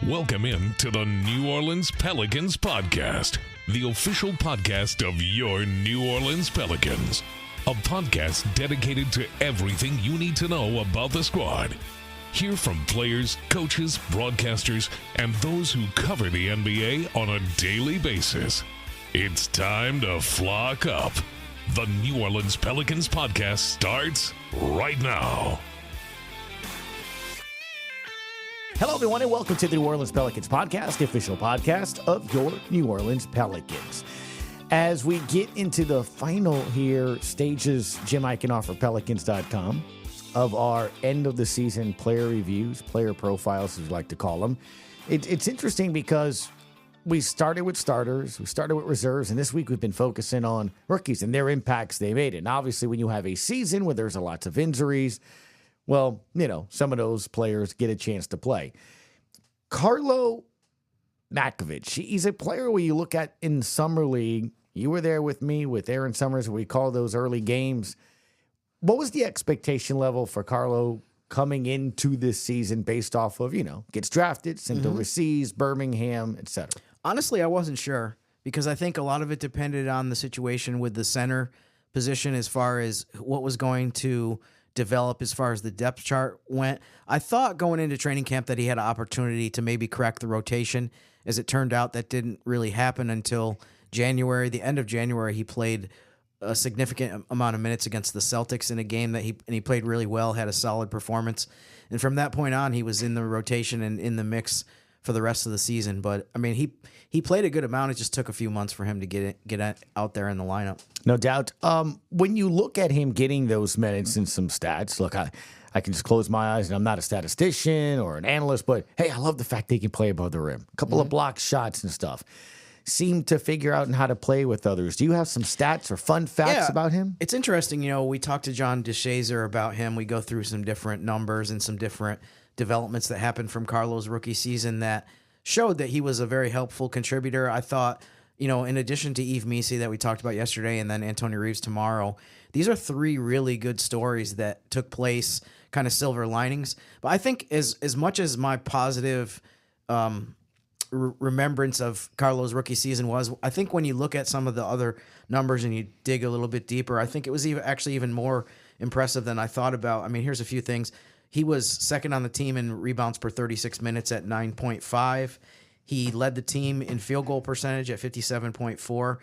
Welcome in to the New Orleans Pelicans Podcast, the official podcast of your New Orleans Pelicans. A podcast dedicated to everything you need to know about the squad. Hear from players, coaches, broadcasters, and those who cover the NBA on a daily basis. It's time to flock up. The New Orleans Pelicans Podcast starts right now. Hello, everyone, and welcome to the New Orleans Pelicans Podcast, the official podcast of your New Orleans Pelicans. As we get into the final here stages, Jim Eichenhofer, Pelicans.com, of our end-of-the-season player reviews, player profiles, as we like to call them. It's interesting because we started with starters, we started with reserves, and this week we've been focusing on rookies and their impacts they made. And obviously, when you have a season where there's lots of injuries, well, you know, some of those players get a chance to play. Karlo Matković, he's a player where you look at in Summer League. You were there with me, with Aaron Summers, we call those early games. What was the expectation level for Karlo coming into this season based off of, gets drafted, sent overseas, Birmingham, etc.? Honestly, I wasn't sure because I think a lot of it depended on the situation with the center position as far as what was going to develop as far as the depth chart went. I thought going into training camp that he had an opportunity to maybe crack the rotation. As it turned out, that didn't really happen until January. The end of January, he played a significant amount of minutes against the Celtics in a game that he played really well, had a solid performance. And from that point on, he was in the rotation and in the mix for the rest of the season. But, I mean, he played a good amount. It just took a few months for him to get out there in the lineup. No doubt. When you look at him getting those minutes and some stats, look, I can just close my eyes, and I'm not a statistician or an analyst, but, hey, I love the fact that he can play above the rim. A couple of block shots and stuff. Seem to figure out how to play with others. Do you have some stats or fun facts about him? It's interesting. We talked to John DeShazier about him. We go through some different numbers and some different developments that happened from Karlo's rookie season that showed that he was a very helpful contributor. I thought, in addition to Yves Missi that we talked about yesterday and then Antonio Reeves tomorrow, these are three really good stories that took place, kind of silver linings. But I think as much as my positive remembrance of Karlo's rookie season was, I think when you look at some of the other numbers and you dig a little bit deeper, I think it was even more impressive than I thought about. I mean, here's a few things. He was second on the team in rebounds per 36 minutes at 9.5. He led the team in field goal percentage at 57.4.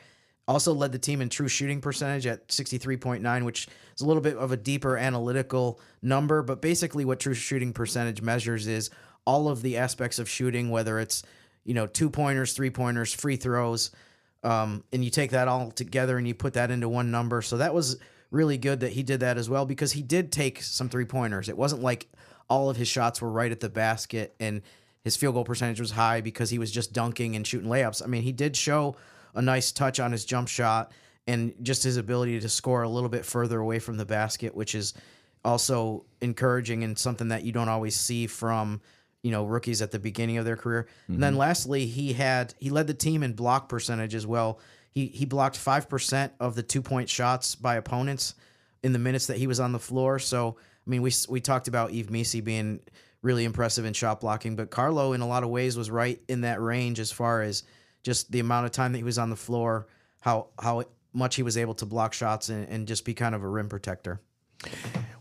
Also led the team in true shooting percentage at 63.9, which is a little bit of a deeper analytical number. But basically what true shooting percentage measures is all of the aspects of shooting, whether it's 2-pointers, 3-pointers, free throws, and you take that all together and you put that into one number. So that was really good that he did that as well because he did take some 3-pointers. It wasn't like all of his shots were right at the basket and his field goal percentage was high because he was just dunking and shooting layups. I mean, he did show a nice touch on his jump shot and just his ability to score a little bit further away from the basket, which is also encouraging and something that you don't always see from rookies at the beginning of their career. And then lastly, he led the team in block percentage as well. He blocked 5% of the 2-point shots by opponents in the minutes that he was on the floor. So, I mean, we talked about Yves Missi being really impressive in shot blocking, but Karlo in a lot of ways was right in that range as far as just the amount of time that he was on the floor, how much he was able to block shots and just be kind of a rim protector.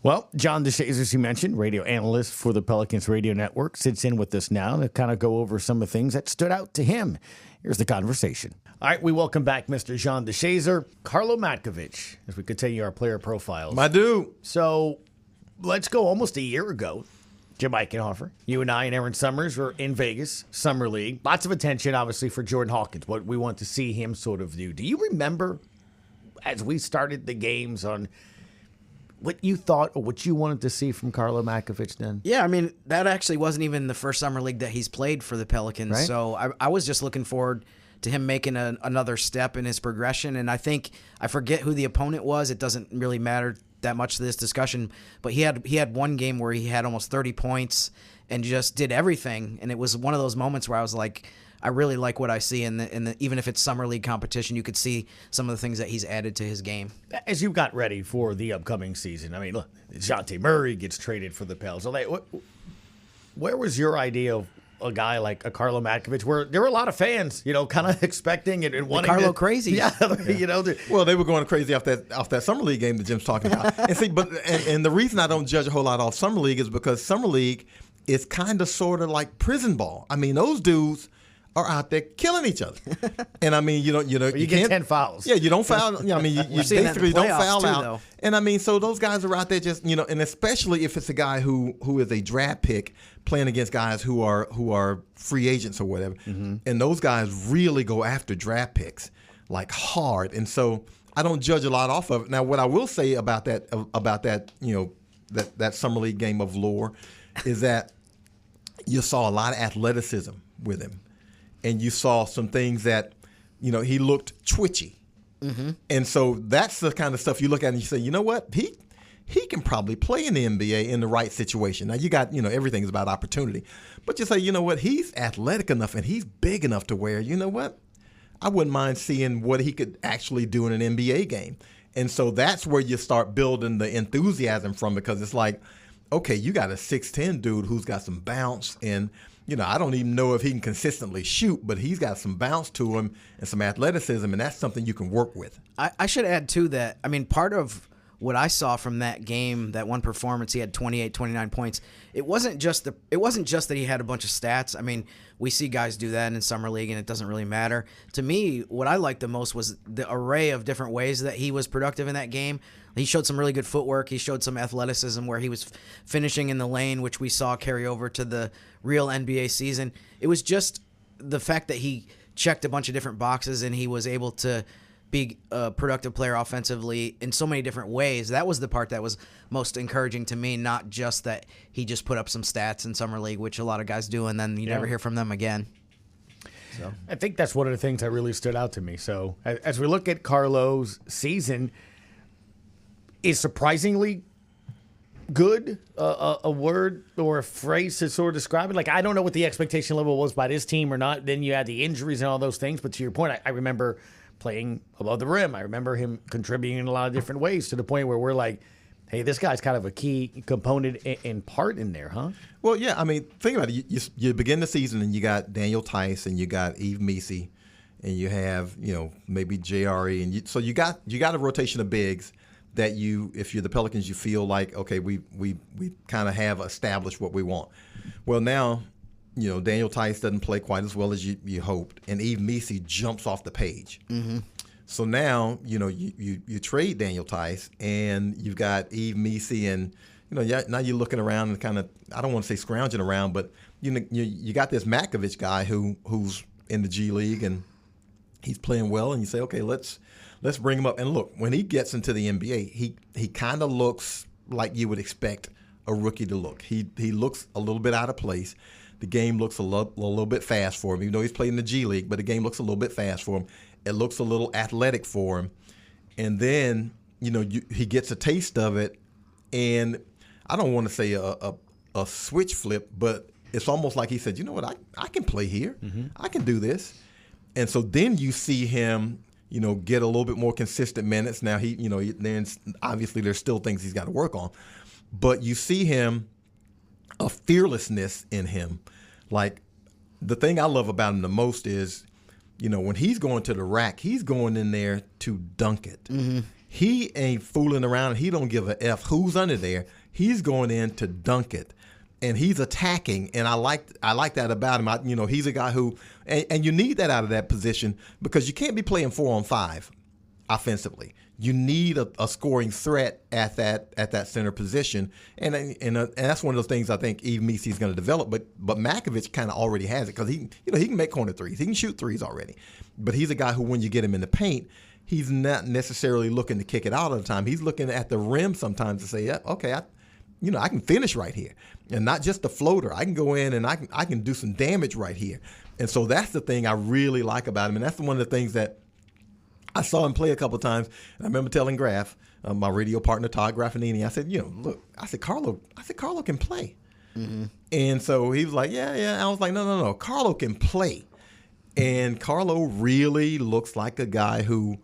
Well, John DeShazier, as you mentioned, radio analyst for the Pelicans Radio Network, sits in with us now to kind of go over some of the things that stood out to him. Here's the conversation. All right, we welcome back Mr. John DeShazier, Karlo Matković, as we continue our player profiles. My dude. So let's go almost a year ago. Jim Eichenhofer, you and I and Aaron Summers were in Vegas, Summer League. Lots of attention, obviously, for Jordan Hawkins, what we want to see him sort of do. Do you remember, as we started the games, on what you thought or what you wanted to see from Karlo Matković then? Yeah, I mean, that actually wasn't even the first Summer League that he's played for the Pelicans. Right? So I was just looking forward to him making another step in his progression. And I forget who the opponent was. It doesn't really matter that much to this discussion. But he had one game where he had almost 30 points and just did everything. And it was one of those moments where I was like, I really like what I see. And even if it's Summer League competition, you could see some of the things that he's added to his game. As you got ready for the upcoming season, I mean, look, DeJounte Murray gets traded for the Pels. Where was your idea a guy like a Karlo Matković, where there were a lot of fans, kind of expecting and wanting Karlo crazy. Yeah, Well, they were going crazy off that summer league game that Jim's talking about. And see, and the reason I don't judge a whole lot off summer league is because summer league is kind of sort of like prison ball. I mean, those dudes are out there killing each other. And I mean, you get 10 fouls. Yeah, you don't foul. I mean, you basically don't foul out. Though. And I mean, so those guys are out there just, and especially if it's a guy who is a draft pick playing against guys who are free agents or whatever. Mm-hmm. And those guys really go after draft picks like hard. And so I don't judge a lot off of it. Now, what I will say about that that summer league game of lore is that you saw a lot of athleticism with him. And you saw some things that, he looked twitchy. Mm-hmm. And so that's the kind of stuff you look at and you say, you know what? He can probably play in the NBA in the right situation. Now, you got, everything's about opportunity. But you say, you know what? He's athletic enough and he's big enough to where, you know what? I wouldn't mind seeing what he could actually do in an NBA game. And so that's where you start building the enthusiasm from, because it's like, okay, you got a 6'10" dude who's got some bounce and – I don't even know if he can consistently shoot, but he's got some bounce to him and some athleticism, and that's something you can work with. I should add, too, that, I mean, part of what I saw from that game, that one performance, he had 28, 29 points. It wasn't just that he had a bunch of stats. I mean, we see guys do that in summer league, and it doesn't really matter. To me, what I liked the most was the array of different ways that he was productive in that game. He showed some really good footwork. He showed some athleticism where he was finishing in the lane, which we saw carry over to the real NBA season. It was just the fact that he checked a bunch of different boxes and he was able to be a productive player offensively in so many different ways. That was the part that was most encouraging to me, not just that he just put up some stats in summer league, which a lot of guys do, and then you never hear from them again. So I think that's one of the things that really stood out to me. So as we look at Karlo's season, is surprisingly good a word or a phrase to sort of describe it? Like, I don't know what the expectation level was by this team or not. Then you had the injuries and all those things. But to your point, I remember playing above the rim. I remember him contributing in a lot of different ways to the point where we're like, hey, this guy's kind of a key component and part in there, huh? Well, yeah. I mean, think about it. You begin the season and you got Daniel Tice and you got Yves Missi and you have, maybe JRE. And so you got a rotation of bigs that if you're the Pelicans, you feel like, okay, we kind of have established what we want. Well, now, Daniel Tice doesn't play quite as well as you hoped, and Yves Missi jumps off the page. Mm-hmm. So now, you trade Daniel Tice, and you've got Yves Missi, and now you're looking around and kind of, I don't want to say scrounging around, but you got this Matkovic guy who's in the G League and he's playing well, and you say, okay, let's bring him up. And look, when he gets into the NBA, he kind of looks like you would expect a rookie to look. He looks a little bit out of place. The game looks a little bit fast for him, even though he's playing in the G League, but the game looks a little bit fast for him. It looks a little athletic for him. And then, he gets a taste of it, and I don't want to say a switch flip, but it's almost like he said, you know what, I can play here. Mm-hmm. I can do this. And so then you see him, get a little bit more consistent minutes. Now then obviously there's still things he's got to work on, but you see him, a fearlessness in him. Like, the thing I love about him the most is, when he's going to the rack, he's going in there to dunk it. Mm-hmm. He ain't fooling around. He don't give a F who's under there. He's going in to dunk it. And he's attacking, and I like that about him. He's a guy who, and you need that out of that position, because you can't be playing 4-on-5 offensively. You need a scoring threat at that center position, and that's one of those things I think Yves Missi is going to develop. But Matkovic kind of already has it, because he can make corner threes, he can shoot threes already. But he's a guy who, when you get him in the paint, he's not necessarily looking to kick it out all the time. He's looking at the rim sometimes to say, yeah, okay, I can finish right here, and not just a floater. I can go in and I can do some damage right here. And so that's the thing I really like about him, and that's one of the things that I saw him play a couple of times. And I remember telling Graf, my radio partner Todd Graffinini, I said, look, I said Karlo can play. Mm-hmm. And so he was like, yeah. I was like, no, Karlo can play, and Karlo really looks like a guy who,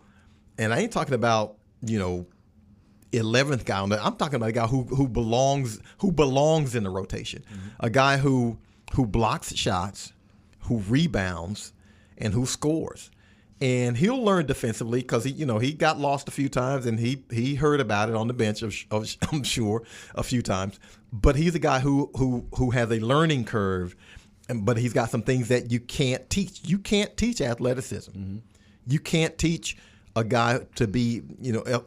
and I ain't talking about 11th guy on that. I'm talking about a guy who belongs in the rotation. Mm-hmm. A guy who who blocks shots, who rebounds, and who scores. And he'll learn defensively because he got lost a few times, and he heard about it on the bench, I'm sure, a few times. But he's a guy who has a learning curve, but he's got some things that you can't teach. You can't teach athleticism. Mm-hmm. You can't teach a guy to be,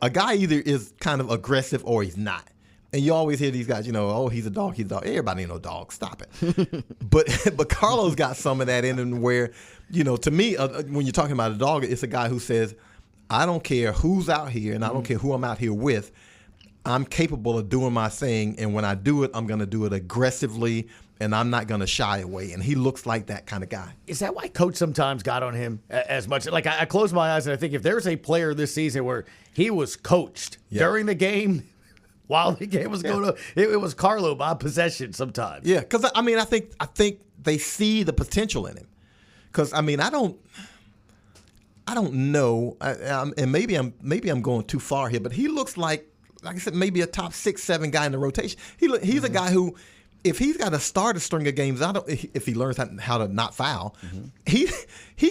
a guy either is kind of aggressive or he's not. And you always hear these guys, oh, he's a dog, he's a dog. Everybody ain't no dog. Stop it. But Karlo's got some of that in him where, to me, when you're talking about a dog, it's a guy who says, I don't care who's out here and I don't care who I'm out here with. I'm capable of doing my thing. And when I do it, I'm going to do it aggressively and I'm not going to shy away. And he looks like that kind of guy. Is that why coach sometimes got on him as much? Like I close my eyes and I think if there's a player this season where he was coached during the game, while the game was going on, it was Karlo by possession sometimes. Yeah, because I think they see the potential in him. Because I don't know, and maybe I'm going too far here, but he looks like I said, maybe a top 6-7 guy in the rotation. He's a guy who, if he's got to start a string of games, if he learns how to not foul, he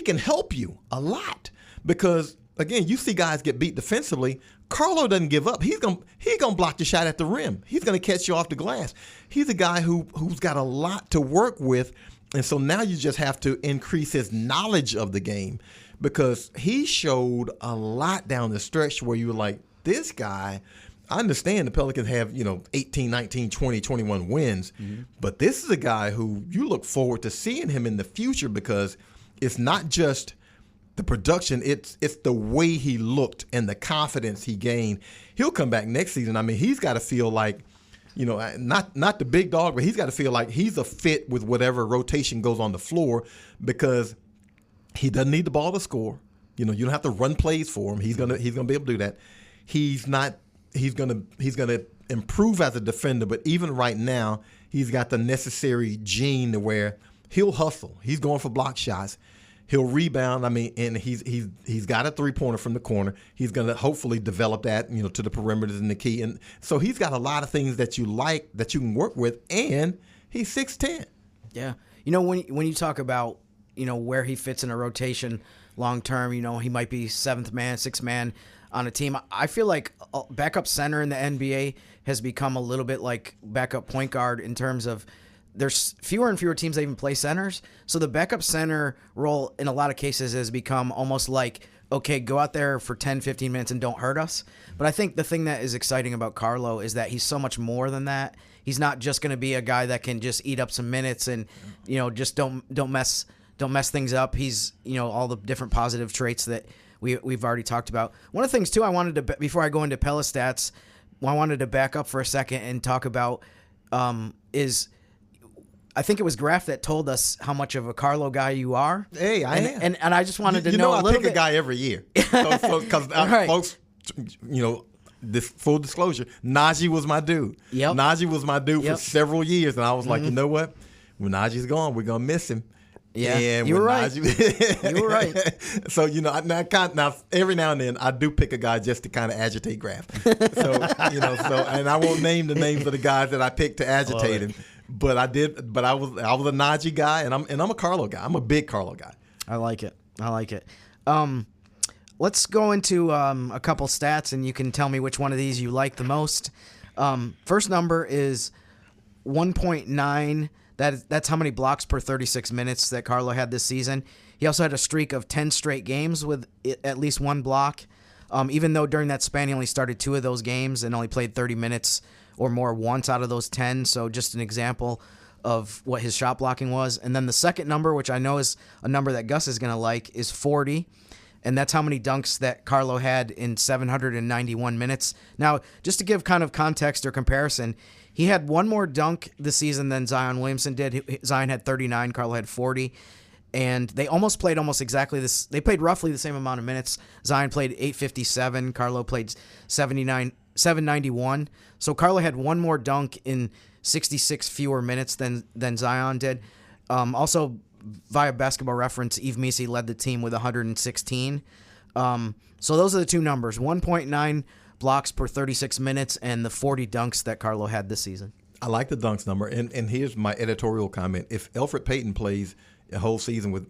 can help you a lot. Because again, you see guys get beat defensively. Karlo doesn't give up. He's gonna block your shot at the rim. He's gonna catch you off the glass. He's a guy who's got a lot to work with, and so now you just have to increase his knowledge of the game, because he showed a lot down the stretch where you were like, this guy. I understand the Pelicans have 18, 19, 20, 21 wins, but this is a guy who you look forward to seeing him in the future, because it's not just the production, it's the way he looked and the confidence he gained. He'll come back next season. I mean, he's got to feel like, not the big dog, but he's got to feel like he's a fit with whatever rotation goes on the floor, because he doesn't need the ball to score. You don't have to run plays for him. He's gonna be able to do that. He's gonna improve as a defender, but even right now, he's got the necessary gene to where he'll hustle. He's going for block shots. He'll rebound. And he's got a 3-pointer from the corner. He's going to hopefully develop that, to the perimeters and the key. And so he's got a lot of things that you like that you can work with. And he's 6'10". Yeah. When you talk about, where he fits in a rotation long term, he might be 7th man, 6th man on a team. I feel like backup center in the NBA has become a little bit like backup point guard in terms of there's fewer and fewer teams that even play centers. So the backup center role in a lot of cases has become almost like, okay, go out there for 10, 15 minutes and don't hurt us. But I think the thing that is exciting about Karlo is that he's so much more than that. He's not just going to be a guy that can just eat up some minutes and, just don't mess things up. He's, all the different positive traits that we've already talked about. One of the things too, I wanted to, before I go into Pella stats, I wanted to back up for a second and talk about is I think it was Graf that told us how much of a Karlo guy you are. Hey, I am. And I just wanted to know a little bit. I pick bit. a guy every year. Because Right. folks, this full disclosure, Najee was my dude. Yep. Najee was my dude for several years. And I was like, you know what? When Najee's gone, we're going to miss him. Yeah, and you were right. You were right. So, now every now and then I do pick a guy just to kind of agitate Graf. So, and I won't name the names of the guys that I picked to agitate him. But I did. But I was a Najee guy, and I'm a Karlo guy. I'm a big Karlo guy. I like it. Let's go into a couple stats, and you can tell me which one of these you like the most. First number is 1.9. That's how many blocks per 36 minutes that Karlo had this season. He also had a streak of 10 straight games with at least one block. Even though during that span he only started 2 of those games and only played 30 minutes or more once out of those 10. So just an example of what his shot blocking was. And then the second number, which I know is a number that Gus is going to like, is 40. And that's how many dunks that Karlo had in 791 minutes. Now, just to give kind of context or comparison, he had one more dunk this season than Zion Williamson did. Zion had 39, Karlo had 40. And they almost played exactly this. They played roughly the same amount of minutes. Zion played 857. Karlo played 791. So Karlo had one more dunk in 66 fewer minutes than Zion did. Also, via Basketball Reference, Yves Missi led the team with 116. So those are the two numbers: 1.9 blocks per 36 minutes and the 40 dunks that Karlo had this season. I like the dunks number, and here's my editorial comment: if Elfrid Payton plays a whole season with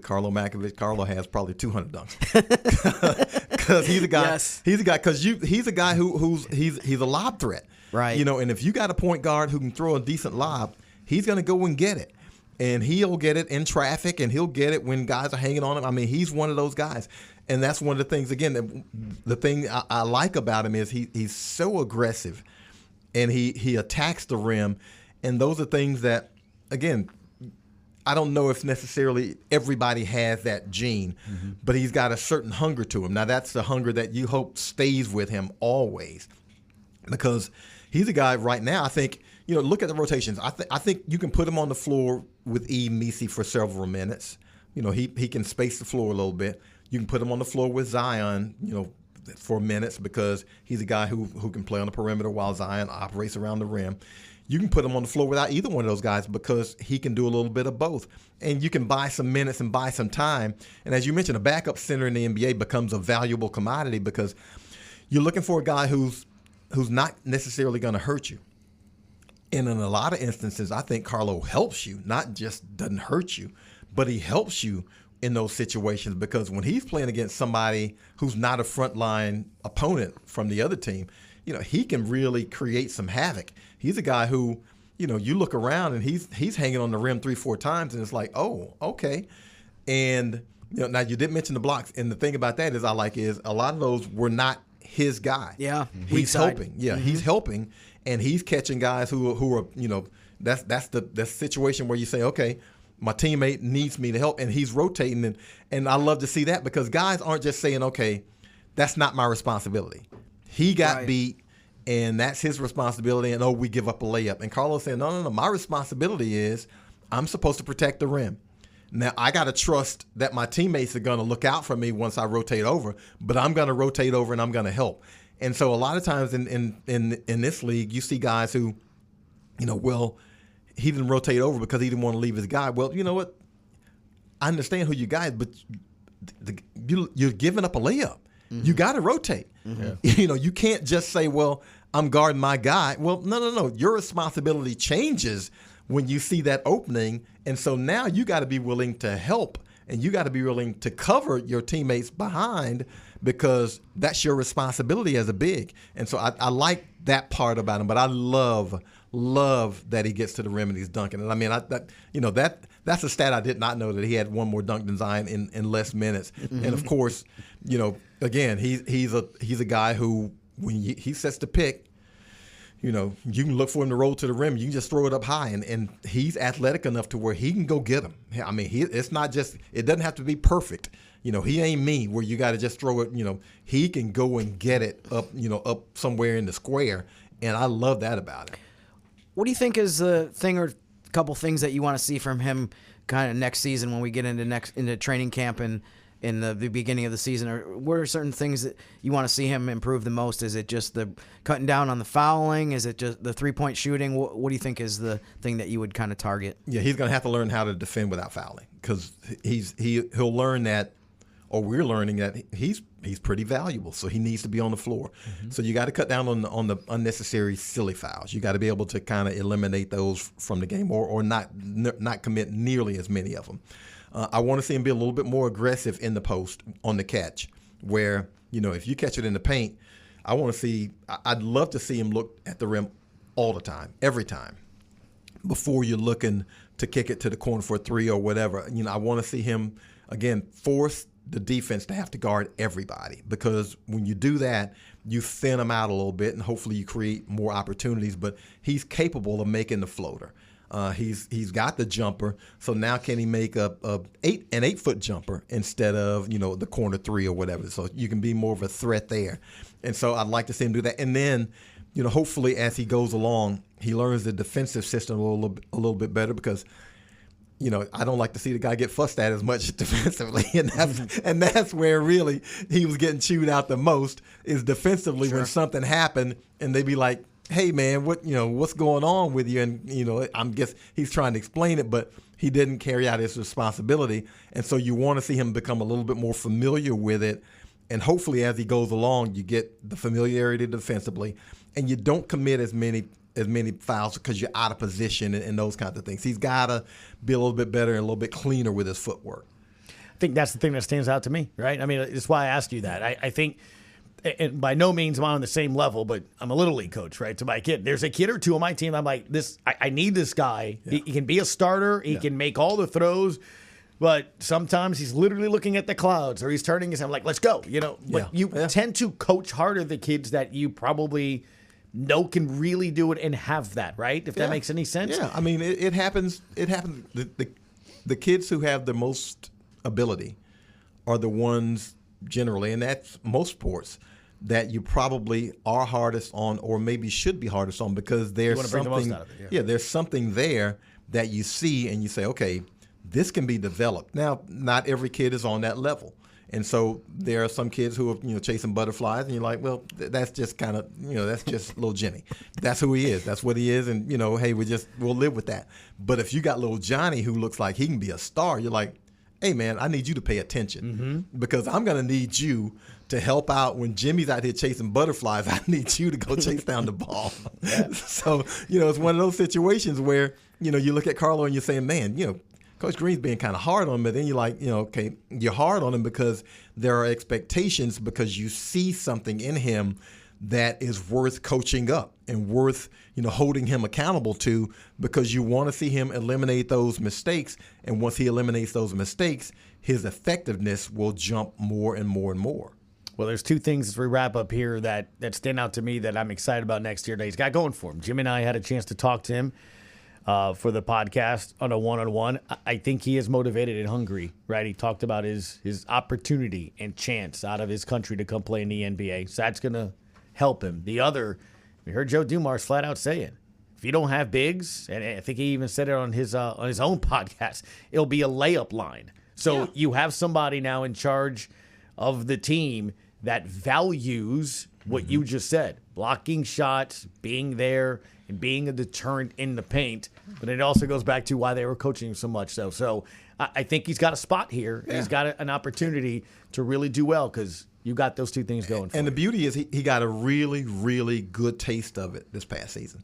Karlo Matković, Karlo has probably 200 dunks because he's a guy. Yes. He's a guy he's a guy he's a lob threat, right? And if you got a point guard who can throw a decent lob, he's going to go and get it, and he'll get it in traffic, and he'll get it when guys are hanging on him. I mean, he's one of those guys, and that's one of the things. Again, the thing I like about him is he's so aggressive. And he attacks the rim, and those are things that, again, I don't know if necessarily everybody has that gene, but he's got a certain hunger to him. Now, that's the hunger that you hope stays with him always, because he's a guy right now, I think, look at the rotations. I think you can put him on the floor with Messi for several minutes. He can space the floor a little bit. You can put him on the floor with Zion, for minutes, because he's a guy who can play on the perimeter while Zion operates around the rim. You can put him on the floor without either one of those guys because he can do a little bit of both. And you can buy some minutes and buy some time. And as you mentioned, a backup center in the NBA becomes a valuable commodity because you're looking for a guy who's not necessarily going to hurt you. And in a lot of instances, I think Karlo helps you, not just doesn't hurt you, but he helps you in those situations, because when he's playing against somebody who's not a frontline opponent from the other team, he can really create some havoc. He's a guy who, you look around and he's hanging on the rim 3-4 times, and it's like, oh, okay. And now you did mention the blocks, and the thing about that is a lot of those were not his guy. Yeah, he's helping. Yeah, he's helping, and he's catching guys who are that's the situation where you say, okay, my teammate needs me to help, and he's rotating, and I love to see that, because guys aren't just saying, okay, that's not my responsibility. He got beat, and that's his responsibility, and we give up a layup. And Karlo's saying, no, my responsibility is I'm supposed to protect the rim. Now, I got to trust that my teammates are going to look out for me once I rotate over, but I'm going to rotate over and I'm going to help. And so a lot of times in this league, you see guys who, he didn't rotate over because he didn't want to leave his guy. Well, you know what? I understand who you guys, but you're giving up a layup. You got to rotate. You can't just say, well, I'm guarding my guy. Well, no. Your responsibility changes when you see that opening. And so now you got to be willing to help, and you got to be willing to cover your teammates behind, because that's your responsibility as a big. And so I like that part about him, but I love that he gets to the rim and he's dunking. And I mean, that's a stat I did not know, that he had one more dunk than Zion in less minutes. And of course, again, he's a guy who, when he sets the pick, you can look for him to roll to the rim. You can just throw it up high, and he's athletic enough to where he can go get him. I mean, it's not just, it doesn't have to be perfect. He ain't me where you got to just throw it. He can go and get it up, up somewhere in the square, and I love that about him. What do you think is the thing or couple things that you want to see from him kind of next season when we get into training camp and in the beginning of the season? Or what are certain things that you want to see him improve the most? Is it just the cutting down on the fouling? Is it just the 3-point shooting? What do you think is the thing that you would kind of target? Yeah, he's going to have to learn how to defend without fouling, because he'll learn that, or we're learning that he's pretty valuable, so he needs to be on the floor. So you got to cut down on the unnecessary silly fouls. You got to be able to kind of eliminate those from the game, or not commit nearly as many of them. I want to see him be a little bit more aggressive in the post on the catch, where, if you catch it in the paint, I'd love to see him look at the rim all the time, every time, before you're looking to kick it to the corner for a three or whatever. I want to see him, again, force the defense to have to guard everybody, because when you do that, you thin them out a little bit, and hopefully you create more opportunities. But he's capable of making the floater. He's got the jumper, so now can he make an 8-foot jumper instead of the corner three or whatever? So you can be more of a threat there. And so I'd like to see him do that. And then hopefully as he goes along, he learns the defensive system a little bit better, because I don't like to see the guy get fussed at as much defensively, and that's where really he was getting chewed out the most, is defensively. Sure. When something happened and they'd be like, "Hey man, what's going on with you?" And I guess he's trying to explain it, but he didn't carry out his responsibility. And so you want to see him become a little bit more familiar with it, and hopefully as he goes along, you get the familiarity defensively, and you don't commit as many as many fouls because you're out of position and those kinds of things. He's got to be a little bit better and a little bit cleaner with his footwork. I think that's the thing that stands out to me, right? I mean, it's why I asked you that. I think, and by no means am I on the same level, but I'm a little league coach, right? To my kid, there's a kid or two on my team. I'm like, I need this guy. Yeah. He can be a starter. He can make all the throws. But sometimes he's literally looking at the clouds, or he's turning his head like, let's go. But you tend to coach harder the kids that you probably know can really do it and have that, right? If that makes any sense. Yeah, I mean, it happens. It happens. The kids who have the most ability are the ones generally, and that's most sports, that you probably are hardest on, or maybe should be hardest on, because there's something. The most out of it, there's something there that you see and you say, okay, this can be developed. Now, not every kid is on that level. And so there are some kids who are, chasing butterflies, and you're like, well, that's just kind of, that's just little Jimmy. That's who he is. That's what he is. And, hey, we'll live with that. But if you got little Johnny who looks like he can be a star, you're like, hey, man, I need you to pay attention because I'm going to need you to help out when Jimmy's out here chasing butterflies. I need you to go chase down the ball. So, it's one of those situations where, you look at Karlo and you're saying, man, Coach Green's being kind of hard on him, but then you're like, okay, you're hard on him because there are expectations, because you see something in him that is worth coaching up and worth, holding him accountable to, because you want to see him eliminate those mistakes. And once he eliminates those mistakes, his effectiveness will jump more and more and more. Well, there's two things as we wrap up here that stand out to me that I'm excited about next year that he's got going for him. Jim and I had a chance to talk to him for the podcast on a one-on-one. I think he is motivated and hungry, right? He talked about his opportunity and chance out of his country to come play in the NBA. So that's going to help him. The other, we heard Joe Dumars flat out saying, if you don't have bigs, and I think he even said it on his own podcast, it'll be a layup line. So you have somebody now in charge of the team that values what you just said, blocking shots, being there, and being a deterrent in the paint. But it also goes back to why they were coaching him so much. So I think he's got a spot here. Yeah. He's got an opportunity to really do well, because you got those two things going for him. And the beauty is he got a really, really good taste of it this past season.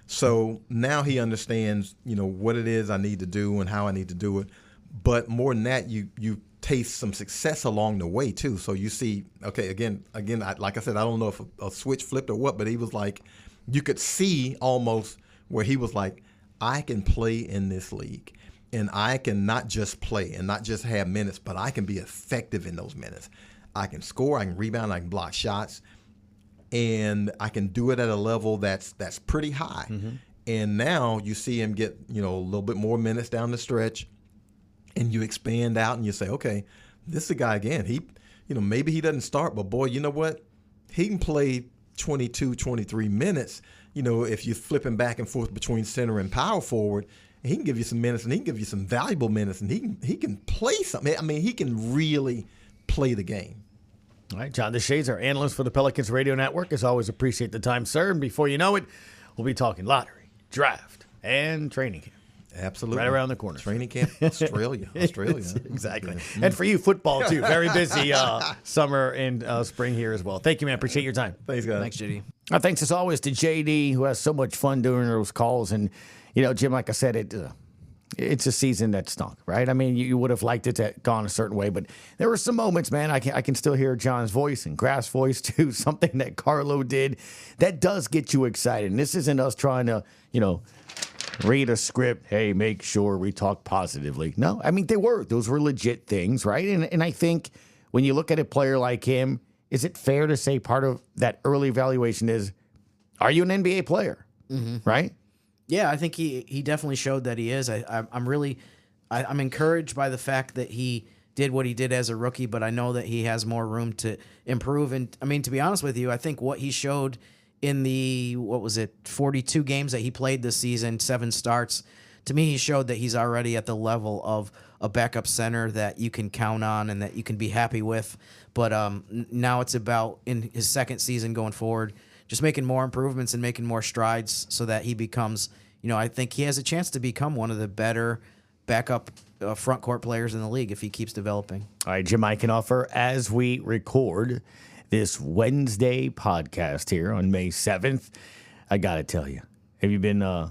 So now he understands, what it is I need to do and how I need to do it. But more than that, you taste some success along the way too. So you see, okay, again, like I said, I don't know if a switch flipped or what, but he was like, you could see almost where he was like, I can play in this league, and I can not just play and not just have minutes, but I can be effective in those minutes. I can score, I can rebound, I can block shots, and I can do it at a level that's pretty high. And now you see him get, a little bit more minutes down the stretch, and you expand out and you say, okay, this is a guy again. He, maybe he doesn't start, but boy, you know what? He can play 22, 23 minutes, if you're flipping back and forth between center and power forward. He can give you some minutes, and he can give you some valuable minutes, and he can play something. I mean, he can really play the game. All right, John DeShazier, analyst for the Pelicans Radio Network. As always, appreciate the time, sir. And before you know it, we'll be talking lottery, draft, and training camp. Absolutely. Right around the corner. Training camp, Australia. Exactly. And for you, football, too. Very busy summer and spring here as well. Thank you, man. Appreciate your time. Thanks, guys. Thanks, JD. Thanks, as always, to JD, who has so much fun doing those calls. And, Jim, like I said, it's a season that stunk, right? I mean, you would have liked it to have gone a certain way, but there were some moments, man, I can still hear John's voice and Graf's voice, too, something that Karlo did that does get you excited. And this isn't us trying to, read a script, hey, make sure we talk positively. No, I mean, those were legit things, right? And I think when you look at a player like him, is it fair to say part of that early evaluation is, are you an NBA player, right? Yeah, I think he definitely showed that he is. I'm encouraged by the fact that he did what he did as a rookie, but I know that he has more room to improve. And I mean, to be honest with you, I think what he showed in the 42 games that he played this season, 7 starts, to me, he showed that he's already at the level of a backup center that you can count on and that you can be happy with. But now it's about, in his second season going forward, just making more improvements and making more strides so that he becomes, I think he has a chance to become one of the better backup front court players in the league if he keeps developing. All right, Jim Eichenhofer, as we record this Wednesday podcast here on May 7th, I got to tell you, Have you been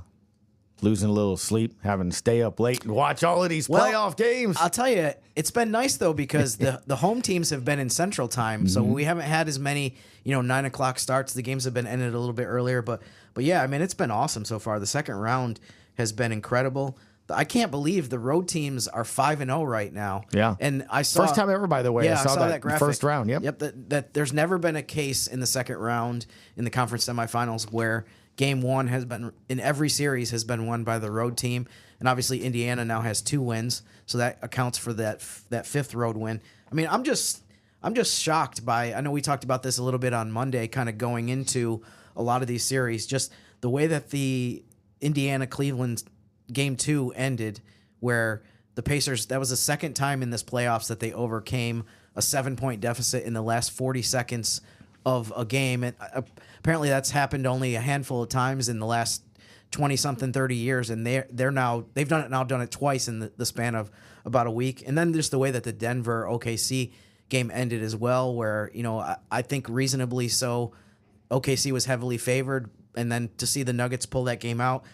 losing a little sleep, having to stay up late and watch all of these playoff games? I'll tell you, it's been nice though because the home teams have been in Central Time, so we haven't had as many 9 o'clock starts. The games have been ended a little bit earlier, but yeah, I mean it's been awesome so far. The second round has been incredible. I can't believe the road teams are 5-0 right now. Yeah, and I saw first time ever, by the way. Yeah, I saw that graphic. First round. Yep. That there's never been a case in the second round in the conference semifinals where Game 1 has been in every series has been won by the road team, and obviously Indiana now has 2 wins, so that accounts for that fifth road win. I mean, I'm just shocked by. I know we talked about this a little bit on Monday, kind of going into a lot of these series, just the way that the Indiana-Cleveland Game 2 ended, where the Pacers, that was the second time in this playoffs that they overcame a 7-point deficit in the last 40 seconds of a game. And apparently that's happened only a handful of times in the last 20-something, 30 years. And they've done it twice in the span of about a week. And then just the way that the Denver OKC game ended as well, where, I think reasonably so, OKC was heavily favored. And then to see the Nuggets pull that game out,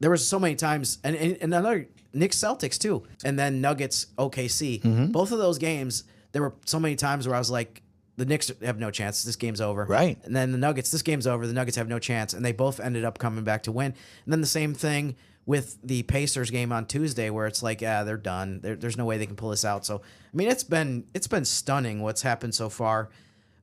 there was so many times, and another Knicks Celtics too, and then Nuggets OKC. Both of those games, there were so many times where I was like, the Knicks have no chance. This game's over. Right. And then the Nuggets, this game's over. The Nuggets have no chance, and they both ended up coming back to win. And then the same thing with the Pacers game on Tuesday, where it's like, they're done. There's no way they can pull this out. So I mean, it's been stunning what's happened so far.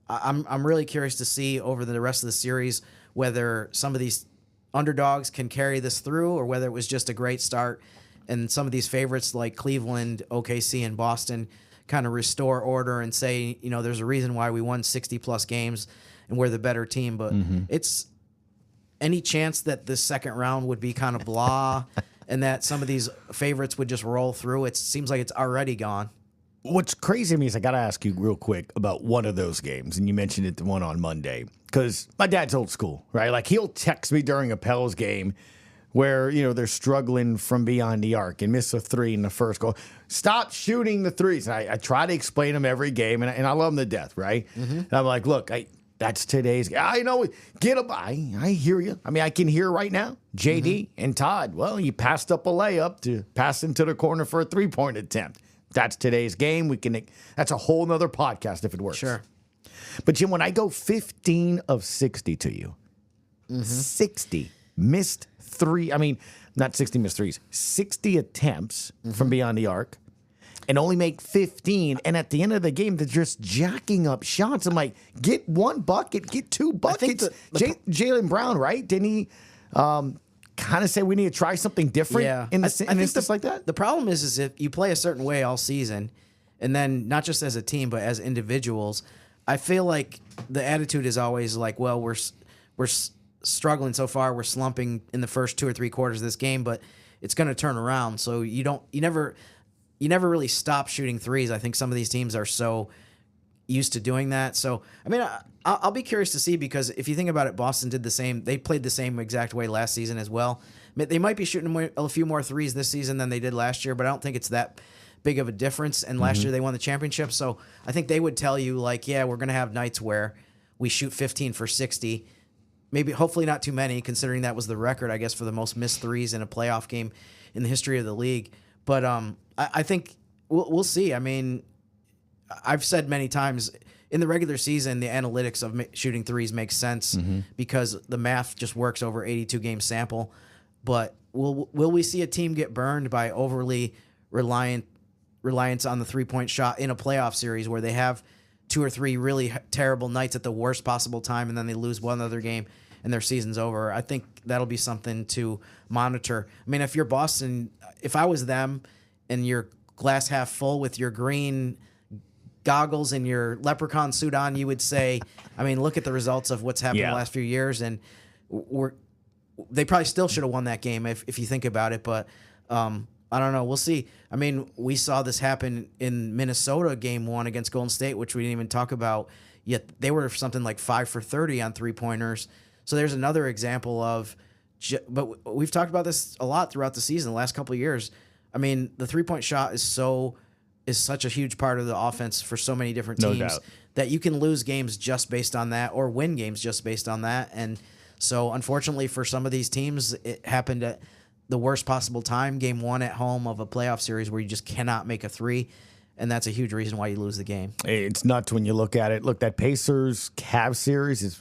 I'm really curious to see over the rest of the series whether some of these underdogs can carry this through, or whether it was just a great start and some of these favorites like Cleveland, OKC, and Boston kind of restore order and say, there's a reason why we won 60-plus games and we're the better team. But it's any chance that this second round would be kind of blah and that some of these favorites would just roll through. It seems like it's already gone. What's crazy to me is I got to ask you real quick about one of those games, and you mentioned it, the one on Monday, because my dad's old school, right? Like he'll text me during a Pels game where, they're struggling from beyond the arc and miss a 3 in the first goal. Stop shooting the threes. And I try to explain them every game, and I love them to death, right? And I'm like, look, that's today's game. I know, get up. I hear you. I mean, I can hear right now, JD and Todd, well, you passed up a layup to pass into the corner for a 3-point attempt. That's today's game. That's a whole nother podcast if it works. Sure. But Jim, when I go 15 of 60 to you, 60 missed 3, I mean, not 60 missed threes, 60 attempts from beyond the arc, and only make 15. And at the end of the game, they're just jacking up shots. I'm like, get 1 bucket, get 2 buckets. Jaylen Brown, right? Didn't he kind of say we need to try something different in instance like that? The problem is if you play a certain way all season, and then not just as a team but as individuals, I feel like the attitude is always like, well, we're struggling so far, we're slumping in the first 2 or 3 quarters of this game, but it's going to turn around. So you never really stop shooting threes. I think some of these teams are so used to doing that. So I mean, I'll be curious to see, because if you think about it, Boston did the same. They played the same exact way last season as well. They might be shooting a few more threes this season than they did last year, but I don't think it's that big of a difference. And last year they won the championship. So I think they would tell you, like, yeah, we're going to have nights where we shoot 15 for 60. Maybe, hopefully not too many, considering that was the record, I guess, for the most missed threes in a playoff game in the history of the league. But I think we'll see. I mean, I've said many times, in the regular season, the analytics of shooting threes makes sense because the math just works over 82-game sample. But will we see a team get burned by overly reliance on the three-point shot in a playoff series where they have 2 or 3 really terrible nights at the worst possible time and then they lose one other game and their season's over? I think that'll be something to monitor. I mean, if you're Boston, if I was them and you're glass half full with your green goggles and your leprechaun suit on, you would say, I mean, look at the results of what's happened in the last few years, and they probably still should have won that game if you think about it. But I don't know. We'll see. I mean, we saw this happen in Minnesota game 1 against Golden State, which we didn't even talk about, yet they were something like 5 for 30 on 3-pointers. So there's another example of, but we've talked about this a lot throughout the season, the last couple of years. I mean, the 3-point shot is such a huge part of the offense for so many different teams that you can lose games just based on that or win games just based on that. And So unfortunately for some of these teams, it happened at the worst possible time, game 1 at home of a playoff series where you just cannot make a three. And that's a huge reason why you lose the game. It's nuts when you look at it. Look, that Pacers-Cavs series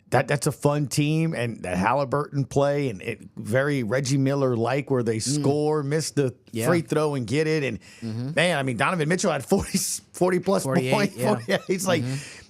that's a fun team, and that Halliburton play, and it very Reggie Miller-like where they score, miss the free throw, and get it. And man, I mean, Donovan Mitchell had 40 plus 48, points. yeah. He's like,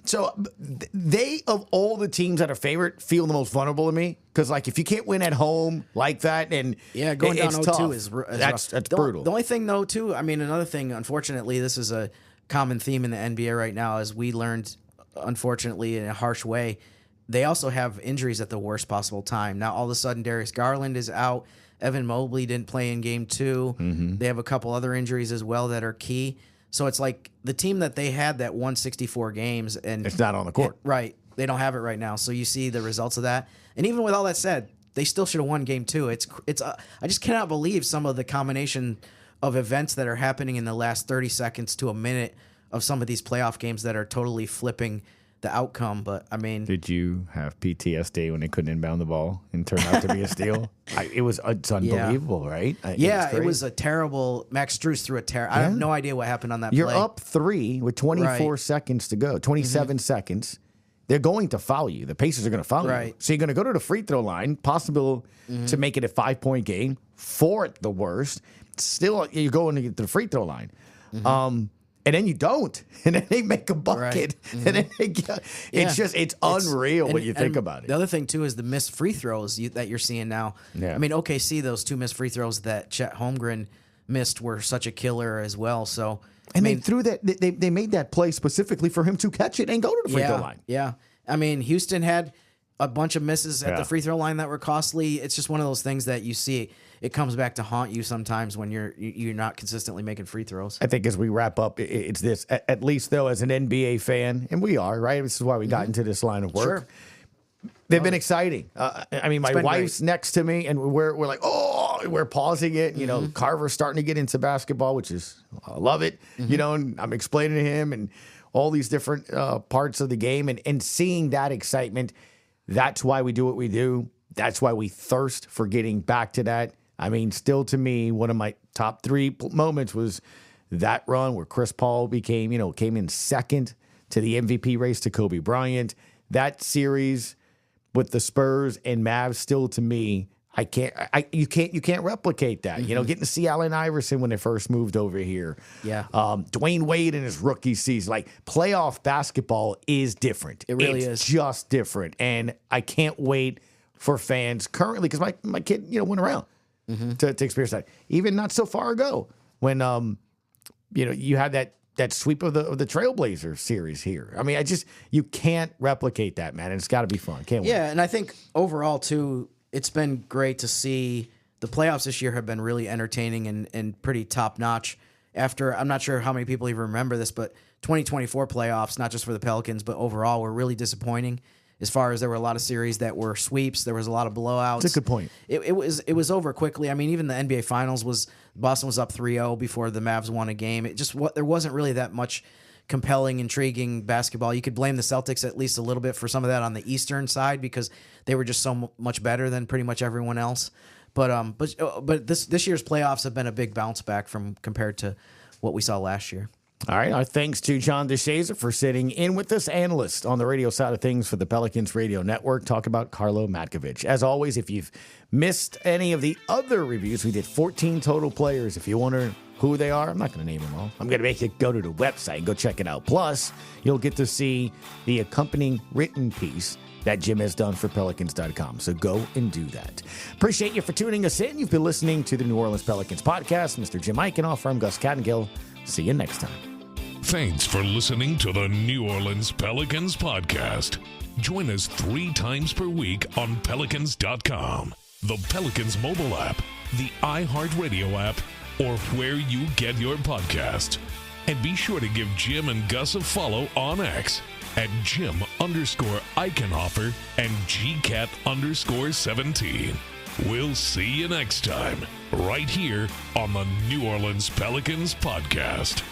so they, of all the teams that are favorite, feel the most vulnerable to me, because like if you can't win at home like that, and going down it's 0-2 tough. is That's brutal. The only thing though, too, I mean, another thing, unfortunately, this is a common theme in the NBA right now, as we learned, unfortunately, in a harsh way. They also have injuries at the worst possible time. Now, all of a sudden, Darius Garland is out. Evan Mobley didn't play in game 2. They have a couple other injuries as well that are key. So it's like the team that they had that won 64 games. And It's not on the court. Right. They don't have it right now. So you see the results of that. And even with all that said, they still should have won game 2. I just cannot believe some of the combination of events that are happening in the last 30 seconds to a minute of some of these playoff games that are totally flipping the outcome. But I mean, did you have PTSD when they couldn't inbound the ball and turned out to be a steal? It's unbelievable, right? It was a terrible. Max Strus threw a terrible. I have no idea what happened on that You're play. up 3 with 24 seconds to go, 27 seconds. They're going to foul you. The Pacers are going to foul you. So you're going to go to the free throw line, possible to make it a 5-point game, 4 at the worst. Still, you're going to get to the free throw line. And then you don't, and then they make a bucket, and then they get, it's unreal when you think about it. The other thing too is the missed free throws that you're seeing now. Yeah. I mean, OKC, those 2 missed free throws that Chet Holmgren missed were such a killer as well. So they threw that, they made that play specifically for him to catch it and go to the free throw line. Yeah, I mean, Houston had a bunch of misses at the free throw line that were costly. It's just one of those things that you see. It comes back to haunt you sometimes when you're not consistently making free throws. I think as we wrap up, it's this. At least, though, as an NBA fan, and we are, right? This is why we got into this line of work. Sure. They've been exciting. I mean, my wife's next to me, and we're like, we're pausing it. You know, Carver's starting to get into basketball, which is, I love it. You know, and I'm explaining to him and all these different parts of the game, and seeing that excitement. That's why we do what we do. That's why we thirst for getting back to that. I mean, still to me, one of my top 3 moments was that run where Chris Paul came in second to the MVP race to Kobe Bryant. That series with the Spurs and Mavs, still to me, you can't replicate that. You know, getting to see Allen Iverson when they first moved over here. Yeah. Dwayne Wade in his rookie season. Like, playoff basketball is different. It really is. is. Just different. And I can't wait for fans currently, because my kid, went around to experience that. Even not so far ago when, you had that sweep of the Trailblazer series here. I mean, you can't replicate that, man. And it's got to be fun. Can't wait. Yeah, and I think overall, too, it's been great to see the playoffs this year have been really entertaining and pretty top-notch. After, I'm not sure how many people even remember this, but 2024 playoffs, not just for the Pelicans, but overall, were really disappointing. As far as there were a lot of series that were sweeps, there was a lot of blowouts. That's a good point. It was over quickly. I mean, even the NBA Finals Boston was up 3-0 before the Mavs won a game. There wasn't really that much compelling, intriguing basketball. You could blame the Celtics at least a little bit for some of that on the Eastern side, because they were just so much better than pretty much everyone else. But this year's playoffs have been a big bounce back compared to what we saw last year. All right. Our thanks to John DeShazier for sitting in with us, analyst on the radio side of things for the Pelicans Radio Network. Talk about Karlo Matković. As always, if you've missed any of the other reviews, we did 14 total players. If you wonder who they are, I'm not going to name them all. I'm going to make you go to the website and go check it out. Plus, you'll get to see the accompanying written piece that Jim has done for Pelicans.com. So go and do that. Appreciate you for tuning us in. You've been listening to the New Orleans Pelicans Podcast. Mr. Jim Eichenhofer, I'm Gus Kattengell. See you next time. Thanks for listening to the New Orleans Pelicans Podcast. Join us 3 times per week on Pelicans.com, the Pelicans mobile app, the iHeartRadio app, or where you get your podcasts. And be sure to give Jim and Gus a follow on X at Jim_Eichenhofer and GCat_17. We'll see you next time, right here on the New Orleans Pelicans Podcast.